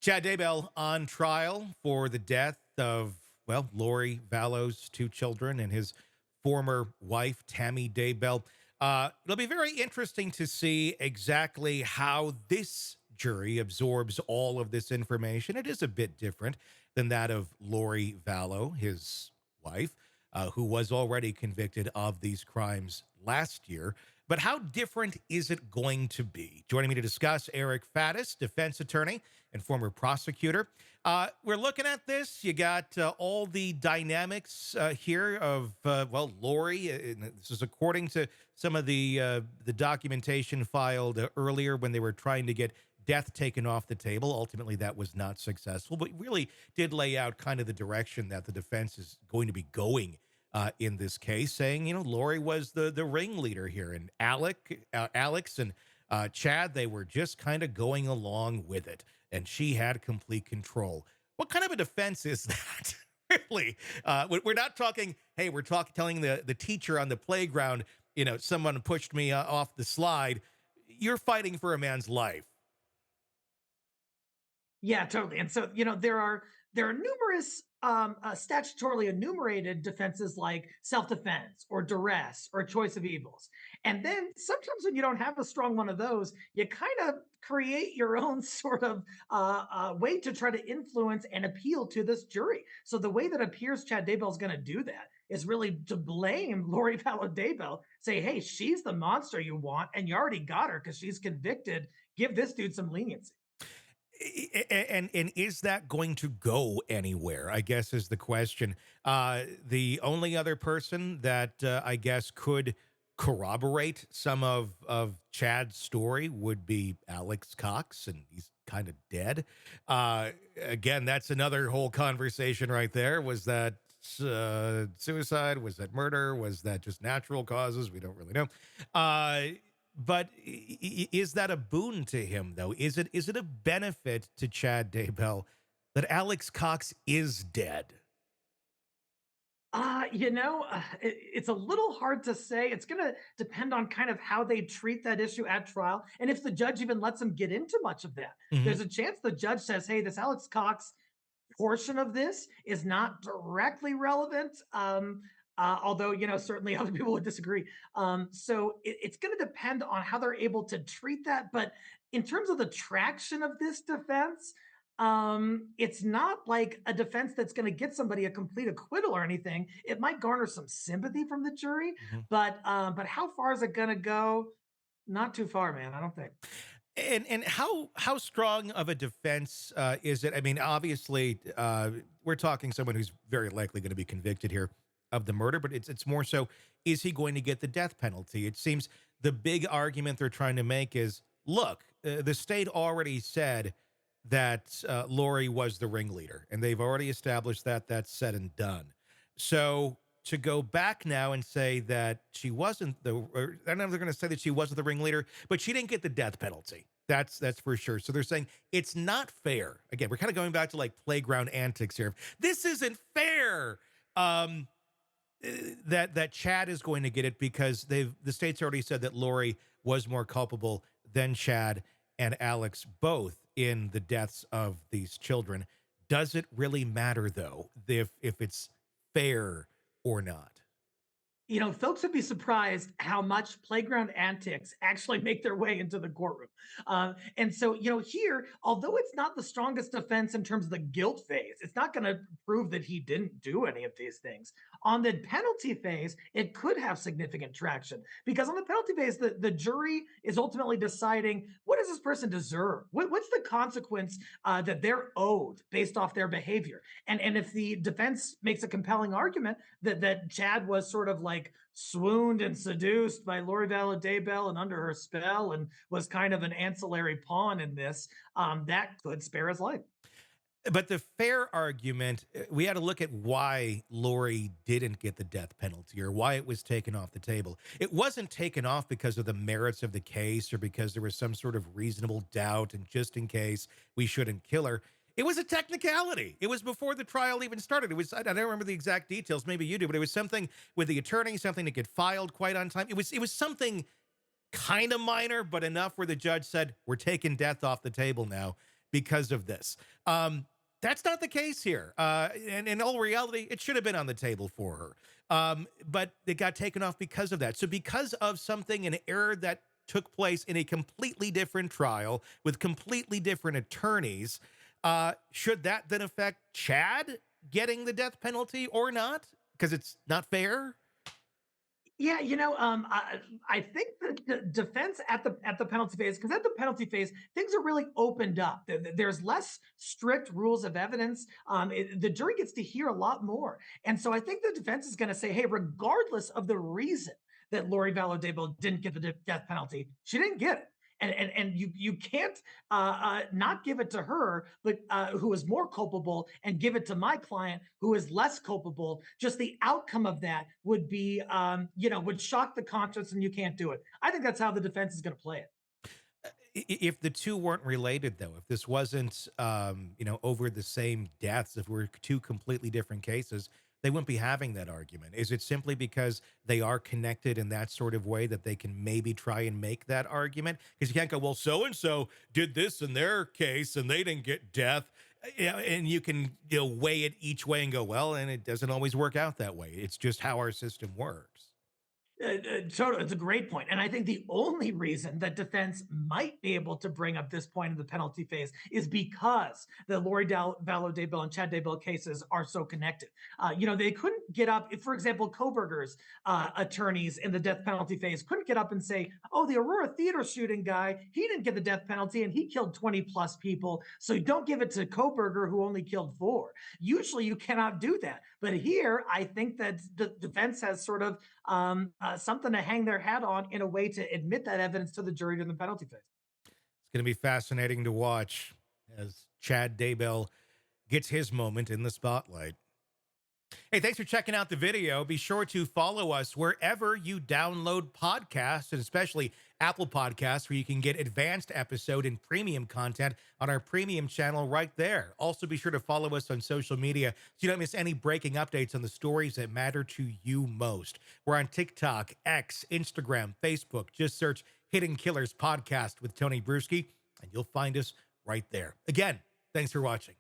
Chad Daybell on trial for the death of, well, Lori Vallow's two children and his former wife, Tammy Daybell. It'll be very interesting to see exactly how this jury absorbs all of this information. It is a bit different than that of Lori Vallow, his wife, who was already convicted of these crimes last year. But how different is it going to be? Joining me to discuss, Eric Faddis, defense attorney and former prosecutor. We're looking at this. You got all the dynamics here of, well, Lori. This is according to some of the documentation filed earlier when they were trying to get death taken off the table. Ultimately, that was not successful, but really did lay out kind of the direction that the defense is going to be going in this case, saying, you know, Lori was the ringleader here, and Alex and Chad, they were just kind of going along with it, and she had complete control. What kind of a defense is that? Really? We're not talking, hey, we're telling the teacher on the playground, you know, someone pushed me off the slide. You're fighting for a man's life. Yeah, totally. And so, there are numerous statutorily enumerated defenses like self-defense or duress or choice of evils. And then sometimes when you don't have a strong one of those, you kind of create your own sort of way to try to influence and appeal to this jury. So the way that appears Chad Daybell is going to do that is really to blame Lori Vallow Daybell, say, hey, she's the monster you want, and you already got her because she's convicted. Give this dude some leniency. And is that going to go anywhere, I guess, is the question. The only other person that I guess could corroborate some of Chad's story would be Alex Cox, and he's kind of dead. Again, that's another whole conversation right there. Was that suicide? Was that murder? Was that just natural causes? We don't really know. But is that a boon to him, though? Is it a benefit to Chad Daybell that Alex Cox is dead? It's a little hard to say. It's going to depend on kind of how they treat that issue at trial, and if the judge even lets them get into much of that. Hmm. There's a chance the judge says, "Hey, this Alex Cox portion of this is not directly relevant." Although certainly other people would disagree. So it's going to depend on how they're able to treat that. But in terms of the traction of this defense, it's not like a defense that's going to get somebody a complete acquittal or anything. It might garner some sympathy from the jury, Hmm. but how far is it going to go? Not too far, man. I don't think. And how strong of a defense is it? I mean, obviously, we're talking someone who's very likely going to be convicted here of the murder, but it's more so, is he going to get the death penalty? It seems the big argument they're trying to make is, look, the state already said that Lori was the ringleader, and they've already established that that's said and done. So to go back now and say that she wasn't or I don't know if they're going to say that she wasn't the ringleader, but she didn't get the death penalty. That's for sure. So they're saying it's not fair. Again, we're kind of going back to like playground antics here. This isn't fair. That Chad is going to get it because the state's already said that Lori was more culpable than Chad and Alex both in the deaths of these children. Does it really matter though if it's fair or not? Folks would be surprised how much playground antics actually make their way into the courtroom. And so, here, although it's not the strongest defense in terms of the guilt phase, it's not going to prove that he didn't do any of these things. On the penalty phase, it could have significant traction because on the penalty phase, the jury is ultimately deciding, what does this person deserve? What's the consequence that they're owed based off their behavior? And if the defense makes a compelling argument that Chad was sort of like swooned and seduced by Lori Vallow Daybell and under her spell and was kind of an ancillary pawn in this, that could spare his life. But the fair argument, we had to look at why Lori didn't get the death penalty or why it was taken off the table. It wasn't taken off because of the merits of the case or because there was some sort of reasonable doubt and just in case we shouldn't kill her. It was a technicality. It was before the trial even started. It was, I don't remember the exact details. Maybe you do, but it was something with the attorney, something that get filed quite on time. It was something kind of minor, but enough where the judge said, we're taking death off the table now. because of this. That's not the case here. And in all reality, it should have been on the table for her. But it got taken off because of that. So, because of something, an error that took place in a completely different trial with completely different attorneys, should that then affect Chad getting the death penalty or not? Because it's not fair. Yeah, I think the defense at the penalty phase, because at the penalty phase, things are really opened up. There's less strict rules of evidence. The jury gets to hear a lot more, and so I think the defense is going to say, "Hey, regardless of the reason that Lori Vallow didn't get the death penalty, she didn't get it." And you can't not give it to her, but who is more culpable, and give it to my client who is less culpable. Just the outcome of that would be, would shock the conscience, and you can't do it. I think that's how the defense is going to play it. If the two weren't related, though, if this wasn't, over the same deaths, if we're two completely different cases, they wouldn't be having that argument. Is it simply because they are connected in that sort of way that they can maybe try and make that argument? Because you can't go, well, so and so did this in their case and they didn't get death. And you can weigh it each way and go, well, and it doesn't always work out that way. It's just how our system works. Totally, it's a great point, and I think the only reason that defense might be able to bring up this point in the penalty phase is because the Vallow Daybell and Chad Daybell cases are so connected. They couldn't get up, if, for example, Koberger's attorneys in the death penalty phase couldn't get up and say, "Oh, the Aurora Theater shooting guy, he didn't get the death penalty, and he killed 20 plus people, so don't give it to Koberger, who only killed 4." Usually, you cannot do that, but here, I think that the defense has sort of something to hang their hat on in a way to admit that evidence to the jury during the penalty phase. It's going to be fascinating to watch as Chad Daybell gets his moment in the spotlight. Hey, thanks for checking out the video. Be sure to follow us wherever you download podcasts, and especially Apple Podcasts, where you can get advanced episode and premium content on our premium channel right there. Also, be sure to follow us on social media so you don't miss any breaking updates on the stories that matter to you most. We're on TikTok, X, Instagram, Facebook. Just search Hidden Killers Podcast with Tony Brueski, and you'll find us right there. Again, thanks for watching.